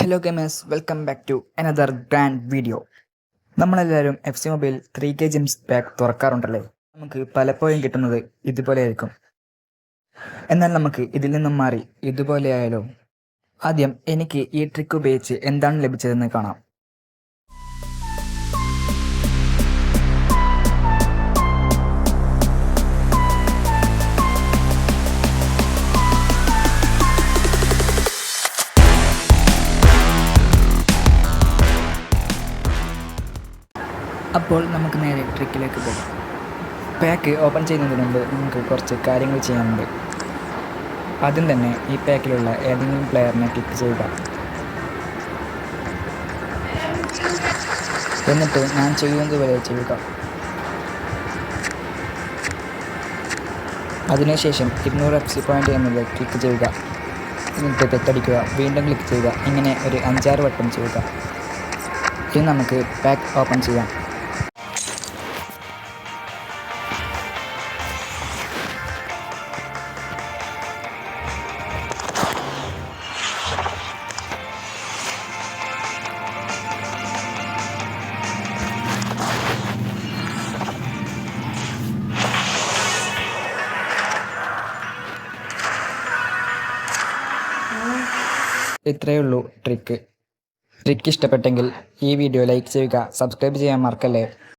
Hello gamers, welcome back to another grand video. നമ്മളെല്ലാവരും F C mobile 3K gems pack തുറക്കാറുണ്ടല്ലേ. നമുക്ക് പലപ്പോഴും കിട്ടുന്നത് ഇതുപോലെ ആയിരിക്കും. എന്നാൽ നമുക്ക് ഇതിൽ നിന്നും മാറി ഇതുപോലെ ആയാലോ? ആദ്യം എനിക്ക് ഈ ട്രിക്ക് ഉപയോഗിച്ച് എന്താണ് ലഭിച്ചതെന്ന് കാണാം. അപ്പോൾ നമുക്ക് നേരെ ട്രിക്കിലേക്ക് പോകാം. പാക്ക് ഓപ്പൺ ചെയ്യുന്നതിന് മുമ്പ് നമുക്ക് കുറച്ച് കാര്യങ്ങൾ ചെയ്യാനുണ്ട്. ആദ്യം തന്നെ ഈ പാക്കിലുള്ള ഏതെങ്കിലും പ്ലെയറിനെ ക്ലിക്ക് ചെയ്യുക. എന്നിട്ട് ഞാൻ ചെയ്യുന്നത് പോലെ ചെയ്യുക. അതിനുശേഷം 200 FC പോയിൻ്റ് എന്നത് ക്ലിക്ക് ചെയ്യുക. എന്നിട്ട് തെറ്റടിക്കുക, വീണ്ടും ക്ലിക്ക് ചെയ്യുക. ഇങ്ങനെ ഒരു 5-6 വട്ടം ചെയ്യുക. ഇനി നമുക്ക് പാക്ക് ഓപ്പൺ ചെയ്യാം. ഇത്രയേ ഉള്ളൂ ട്രിക്ക് ഇഷ്ടപ്പെട്ടെങ്കിൽ ഈ വീഡിയോ ലൈക്ക് ചെയ്യുക, സബ്സ്ക്രൈബ് ചെയ്യാൻ മറക്കല്ലേ.